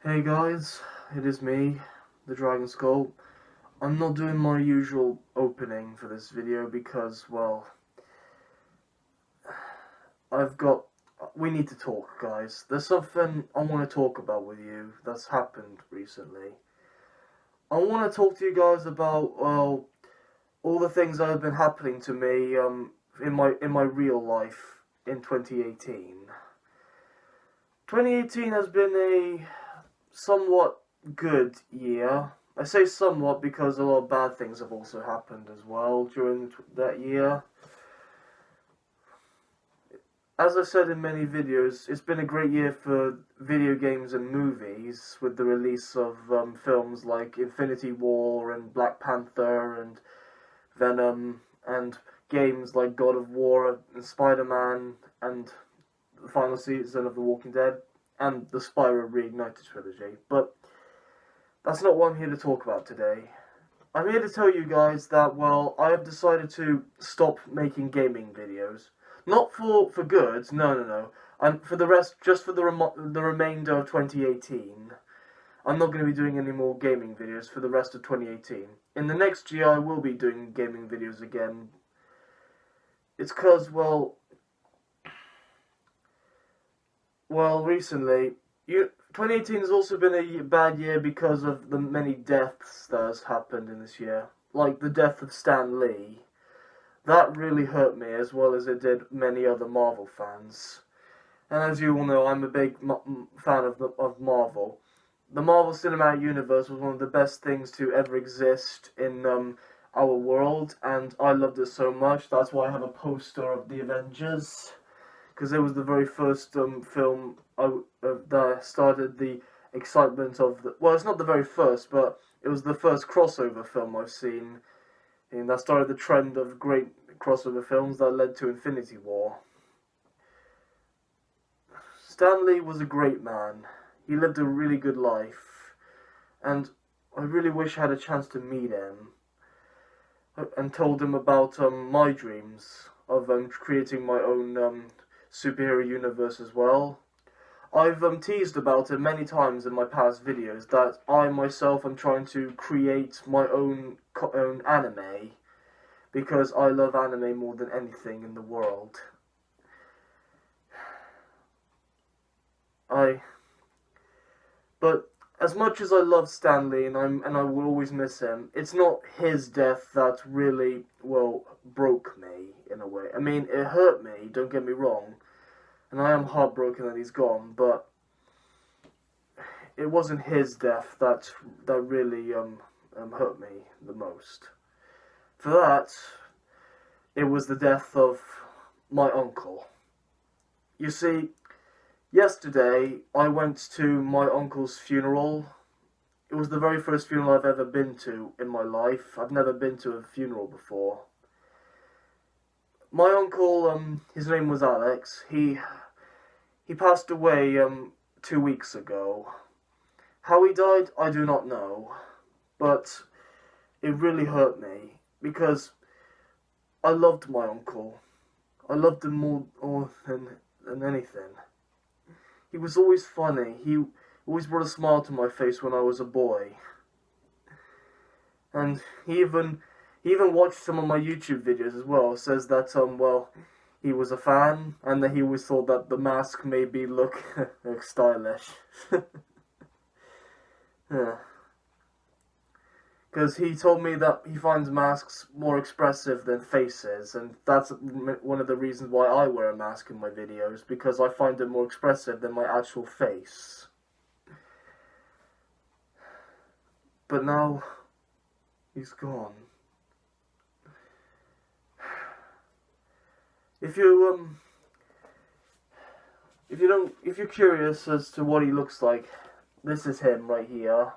Hey guys, it is me, the Dragon Skull. I'm not doing my usual opening for this video because, well, we need to talk, guys. There's something I want to talk about with you that's happened recently. I want to talk to you guys about, well, all the things that have been happening to me, in my real life in 2018. 2018 has been a somewhat good year. I say somewhat because a lot of bad things have also happened as well during that year. As I said in many videos, it's been a great year for video games and movies with the release of films like Infinity War and Black Panther and Venom, and games like God of War and Spider-Man and the final season of The Walking Dead and the Spyro Reignited trilogy. But that's not what I'm here to talk about today. I'm here to tell you guys that, well, I have decided to stop making gaming videos. Not for good, no. And for the rest, just for the remainder of 2018. I'm not going to be doing any more gaming videos for the rest of 2018. In the next year, I will be doing gaming videos again. It's because, well, recently, 2018 has also been a bad year because of the many deaths that has happened in this year. Like the death of Stan Lee. That really hurt me, as well as it did many other Marvel fans. And as you all know, I'm a big fan of Marvel. The Marvel Cinematic Universe was one of the best things to ever exist in our world, and I loved it so much. That's why I have a poster of the Avengers, because it was the very first film that started the excitement of the. Well, it's not the very first, but it was the first crossover film I've seen, and that started the trend of great crossover films that led to Infinity War. Stan Lee was a great man. He lived a really good life, and I really wish I had a chance to meet him and told him about my dreams of creating my own superhero universe as well. I've teased about it many times in my past videos that I myself am trying to create my own anime because I love anime more than anything in the world. But as much as I love Stan Lee and I will always miss him, it's not his death that really, well, broke me in a way. I mean, it hurt me, don't get me wrong, and I am heartbroken that he's gone, but it wasn't his death that really hurt me the most. For that, it was the death of my uncle. You see, yesterday I went to my uncle's funeral. It was the very first funeral I've ever been to in my life. I've never been to a funeral before. My uncle, his name was Alex. He passed away 2 weeks ago. How he died, I do not know, but it really hurt me because I loved my uncle. I loved him more than anything. He was always funny. He always brought a smile to my face when I was a boy. And he even watched some of my YouTube videos as well. Says that well, he was a fan and that he always thought that the mask maybe look stylish. Yeah. Because he told me that he finds masks more expressive than faces, and that's one of the reasons why I wear a mask in my videos, because I find it more expressive than my actual face. But now, he's gone. If you're curious as to what he looks like, this is him right here.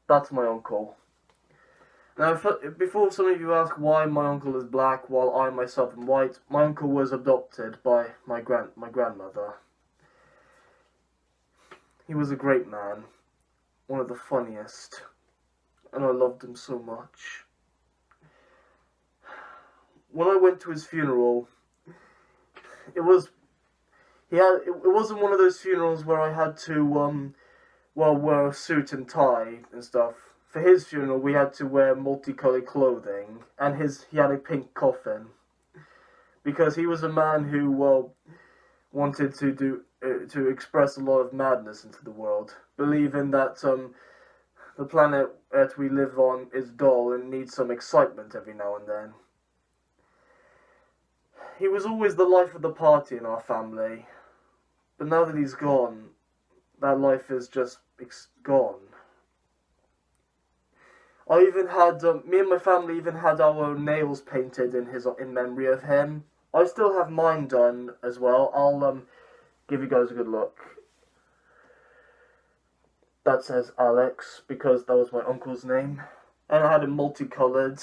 That's my uncle. Now, before some of you ask why my uncle is black while I myself am white, my uncle was adopted by my grandmother. He was a great man, one of the funniest, and I loved him so much. When I went to his funeral, It wasn't one of those funerals where I had to wear a suit and tie and stuff. For his funeral, we had to wear multicolored clothing, and he had a pink coffin because he was a man who wanted to express a lot of madness into the world, believing that the planet that we live on is dull and needs some excitement every now and then. He was always the life of the party in our family, but now that he's gone, that life is just gone. Me and my family even had our nails painted in memory of him. I still have mine done as well. I'll give you guys a good look. That says Alex because that was my uncle's name, and I had it multicolored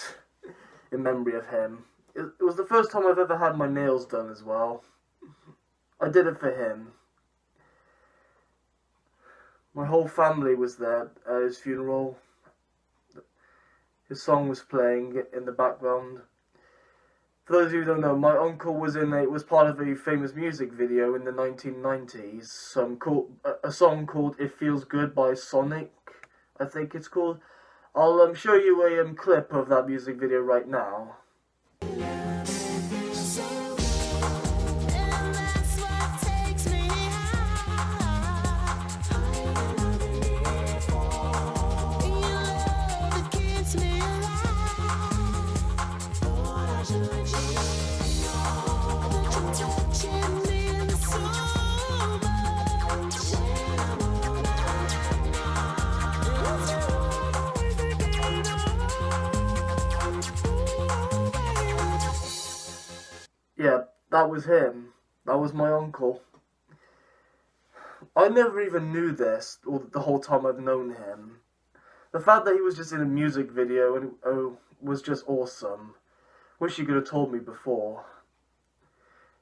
in memory of him. It was the first time I've ever had my nails done as well. I did it for him. My whole family was there at his funeral. His song was playing in the background. For those of you who don't know, my uncle was part of a famous music video in the 1990s. A song called "It Feels Good" by Sonic, I think it's called. I'll show you a clip of that music video right now. Yeah, that was him. That was my uncle. I never even knew this the whole time I've known him. The fact that he was just in a music video and was just awesome. Wish he could have told me before.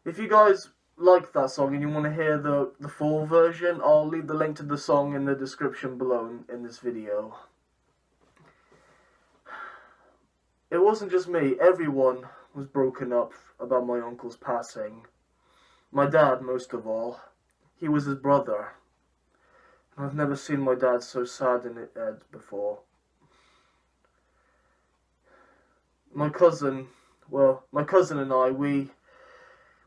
If you guys like that song and you want to hear the full version, I'll leave the link to the song in the description below in this video. It wasn't just me. Everyone was broken up about my uncle's passing. My dad, most of all. He was his brother. I've never seen my dad so sad in before. My cousin and I, we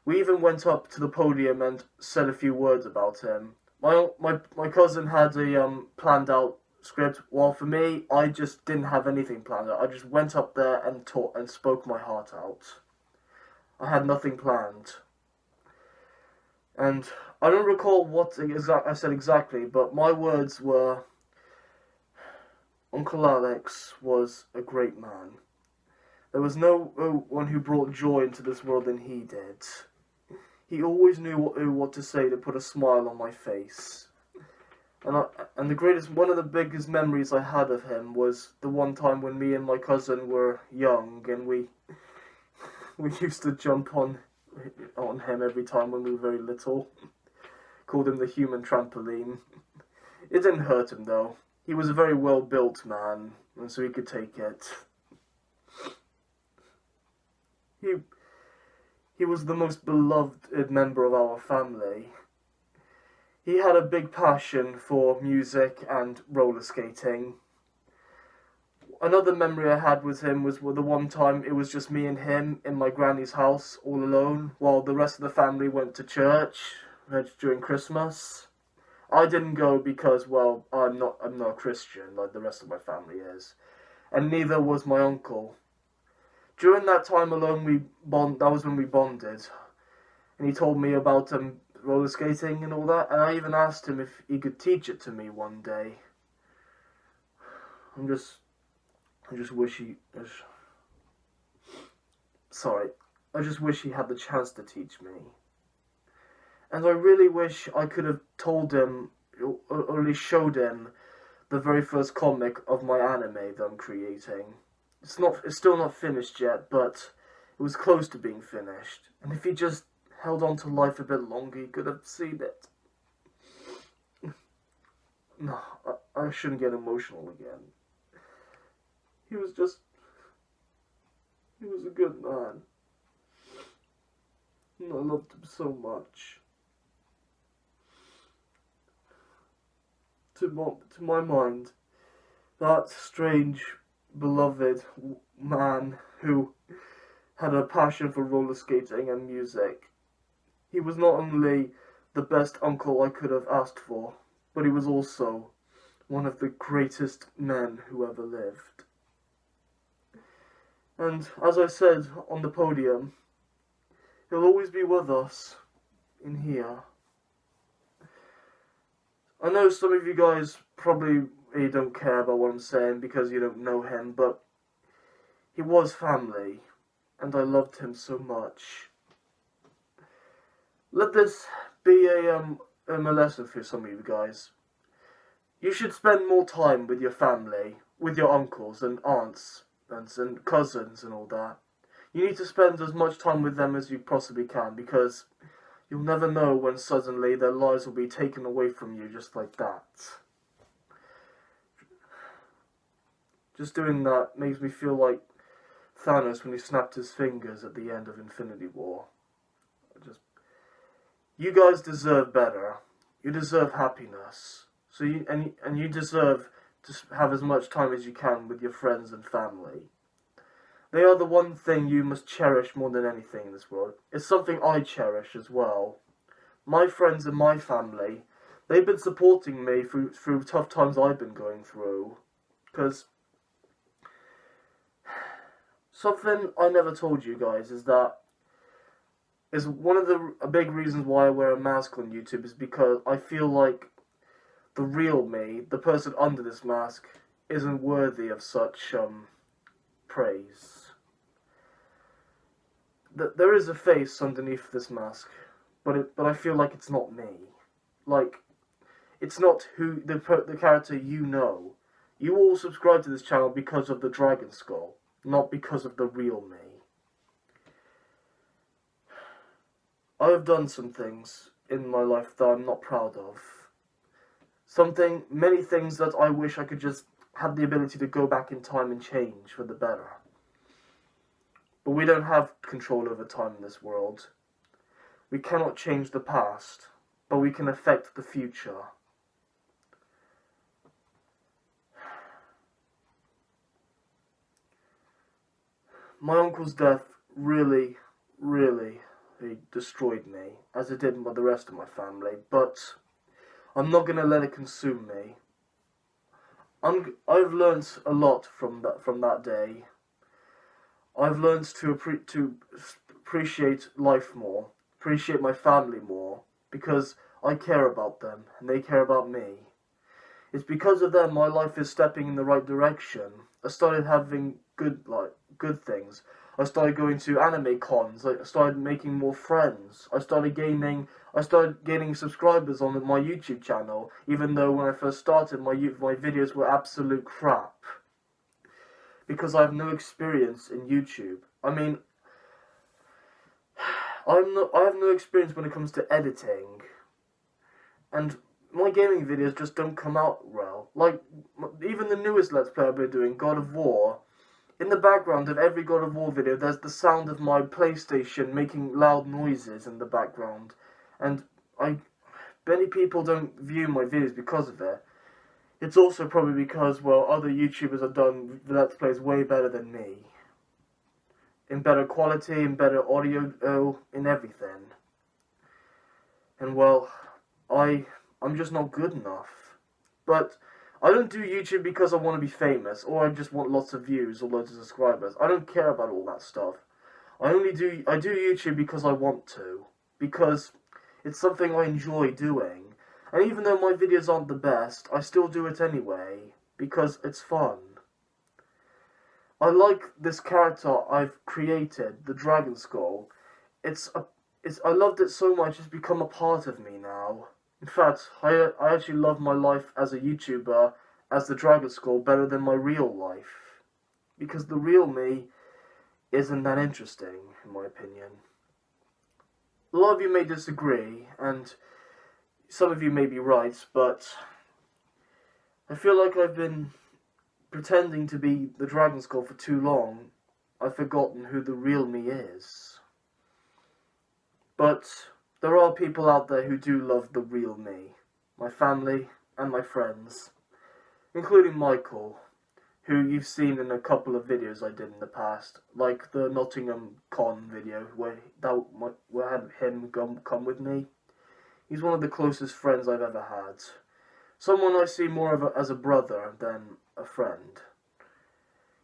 even went up to the podium and said a few words about him. My cousin had a planned out script, while for me, I just didn't have anything planned out. I just went up there and taught and spoke my heart out. I had nothing planned. And I don't recall what I said exactly, but my words were, Uncle Alex was a great man. There was no one who brought joy into this world than he did. He always knew what to say to put a smile on my face. And one of the biggest memories I had of him was the one time when me and my cousin were young, and we used to jump on him every time when we were very little. Called him the human trampoline. It didn't hurt him though. He was a very well built man, and so he could take it. He was the most beloved member of our family. He had a big passion for music and roller skating. Another memory I had with him was the one time it was just me and him in my granny's house all alone while the rest of the family went to church during Christmas. I didn't go because, well, I'm not a Christian like the rest of my family is. And neither was my uncle. During that time alone, that was when we bonded. And he told me about roller skating and all that, and I even asked him if he could teach it to me one day. I just wish he had the chance to teach me. And I really wish I could have told him, or at least showed him, the very first comic of my anime that I'm creating. It's still not finished yet, but it was close to being finished. And if he just held on to life a bit longer, he could have seen it. No, I shouldn't get emotional again. He was a good man. And I loved him so much. to my mind, that strange, beloved man who had a passion for roller skating and music. He was not only the best uncle I could have asked for, but he was also one of the greatest men who ever lived. And as I said on the podium, he'll always be with us in here. I know some of you guys probably don't care about what I'm saying because you don't know him, but he was family, and I loved him so much. Let this be a lesson for some of you guys. You should spend more time with your family, with your uncles and aunts and cousins and all that. You need to spend as much time with them as you possibly can, because you'll never know when suddenly their lives will be taken away from you just like that. Just doing that makes me feel like Thanos when he snapped his fingers at the end of Infinity War. You guys deserve better. You deserve happiness. So you deserve to have as much time as you can with your friends and family. They are the one thing you must cherish more than anything in this world. It's something I cherish as well. My friends and my family, they've been supporting me through tough times I've been going through. Because something I never told you guys is one of the big reasons why I wear a mask on YouTube is because I feel like the real me, the person under this mask, isn't worthy of such praise. There is a face underneath this mask, but I feel like it's not me. Like, it's not the character you know. You all subscribe to this channel because of the Dragon Skull, not because of the real me. I have done some things in my life that I'm not proud of. Many things that I wish I could just have the ability to go back in time and change for the better. But we don't have control over time in this world. We cannot change the past, but we can affect the future. My uncle's death really, really destroyed me, as it did with the rest of my family, but I'm not going to let it consume me. I've learned a lot from that day. I've learned to appreciate life more, appreciate my family more, because I care about them and they care about me. It's because of them my life is stepping in the right direction. I started having good things. I started going to anime cons. I started making more friends. I started gaining subscribers on my YouTube channel, even though when I first started my videos were absolute crap. Because I have no experience in YouTube. I mean, I have no experience when it comes to editing. And my gaming videos just don't come out well. Like, even the newest Let's Play I've been doing, God of War, in the background of every God of War video, there's the sound of my PlayStation making loud noises in the background. And many people don't view my videos because of it. It's also probably because, well, other YouTubers have done Let's Plays way better than me. In better quality, in better audio, in everything. And, well, I'm just not good enough. But I don't do YouTube because I want to be famous, or I just want lots of views or loads of subscribers. I don't care about all that stuff. I do YouTube because I want to. Because it's something I enjoy doing. And even though my videos aren't the best, I still do it anyway, because it's fun. I like this character I've created, the Dragon Skull. I loved it so much, it's become a part of me now. In fact, I actually love my life as a YouTuber, as the Dragon Skull, better than my real life. Because the real me isn't that interesting, in my opinion. A lot of you may disagree, and some of you may be right, but I feel like I've been pretending to be the Dragon Skull for too long. I've forgotten who the real me is. But there are people out there who do love the real me. My family and my friends, including Michael, who you've seen in a couple of videos I did in the past, like the Nottingham Con video where I had him come with me. He's one of the closest friends I've ever had. Someone I see more as a brother than a friend.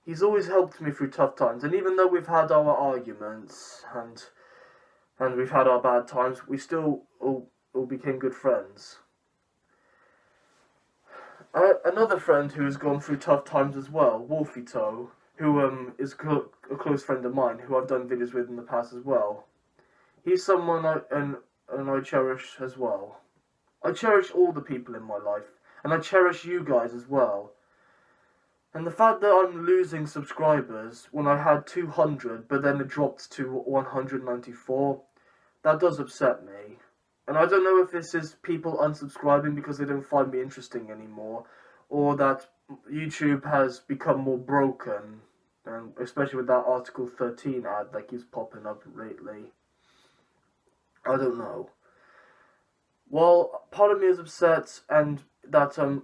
He's always helped me through tough times, and even though we've had our arguments and we've had our bad times, we still all became good friends. Another friend who has gone through tough times as well, Wolfie Toe, who is a close friend of mine, who I've done videos with in the past as well. He's someone I cherish as well. I cherish all the people in my life, and I cherish you guys as well. And the fact that I'm losing subscribers when I had 200, but then it dropped to 194, that does upset me. And I don't know if this is people unsubscribing because they don't find me interesting anymore, or that YouTube has become more broken, and especially with that Article 13 ad that keeps popping up lately. I don't know. Well, part of me is upset and that I'm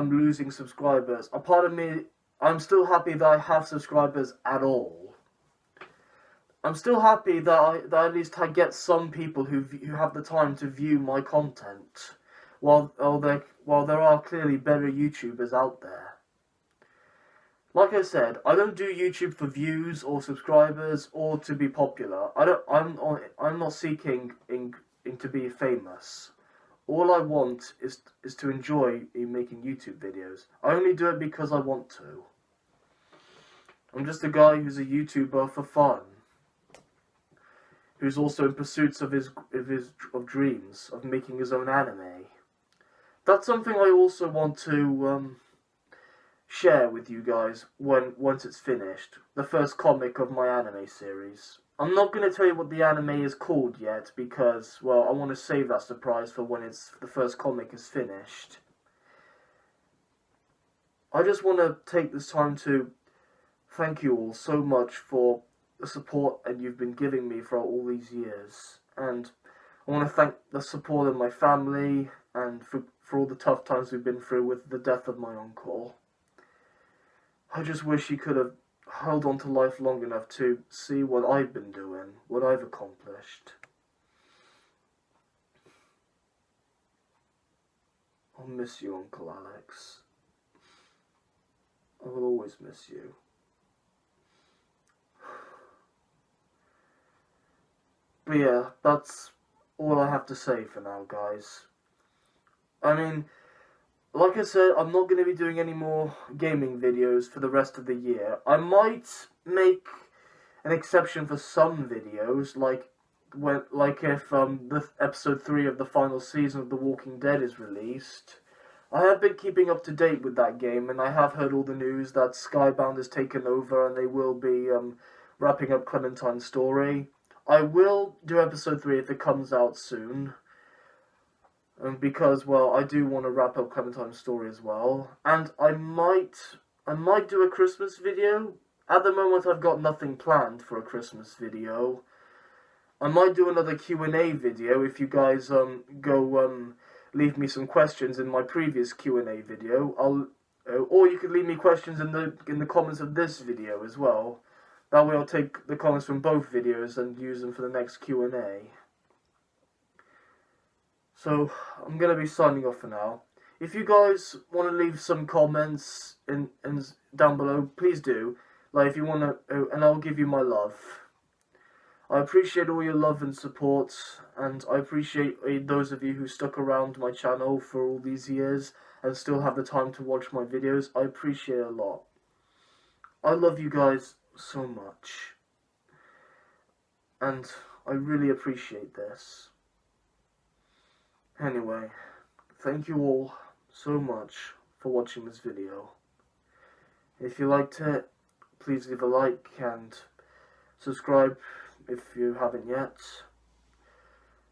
losing subscribers. A part of me, I'm still happy that I have subscribers at all. I'm still happy that at least I get some people who have the time to view my content, while there are clearly better YouTubers out there. Like I said, I don't do YouTube for views or subscribers or to be popular. I'm not seeking to be famous. All I want is to enjoy making YouTube videos. I only do it because I want to. I'm just a guy who's a YouTuber for fun, who's also in pursuits of his dreams of making his own anime. That's something I also want to share with you guys once it's finished. The first comic of my anime series. I'm not going to tell you what the anime is called yet because, well, I want to save that surprise for when the first comic is finished. I just want to take this time to thank you all so much for the support that you've been giving me for all these years. And I want to thank the support of my family and for all the tough times we've been through with the death of my uncle. I just wish he could have held on to life long enough to see what I've been doing, what I've accomplished. I'll miss you, Uncle Alex. I will always miss you. But yeah, that's all I have to say for now, guys. I mean, like I said, I'm not going to be doing any more gaming videos for the rest of the year. I might make an exception for some videos, like if the episode 3 of the final season of The Walking Dead is released. I have been keeping up to date with that game, and I have heard all the news that Skybound has taken over and they will be wrapping up Clementine's story. I will do episode 3 if it comes out soon. Because, well, I do want to wrap up Clementine's story as well. And I might do a Christmas video. At the moment, I've got nothing planned for a Christmas video. I might do another Q&A video if you guys go leave me some questions in my previous Q&A video. Or you could leave me questions in the comments of this video as well. That way I'll take the comments from both videos and use them for the next Q&A. So, I'm going to be signing off for now. If you guys want to leave some comments down below, please do. Like, if you want to, and I'll give you my love. I appreciate all your love and support, and I appreciate those of you who stuck around my channel for all these years and still have the time to watch my videos. I appreciate it a lot. I love you guys so much. And I really appreciate this. Anyway, thank you all so much for watching this video. If you liked it, please leave a like and subscribe if you haven't yet.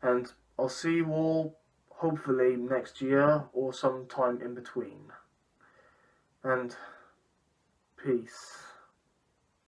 And I'll see you all hopefully next year or sometime in between. And peace.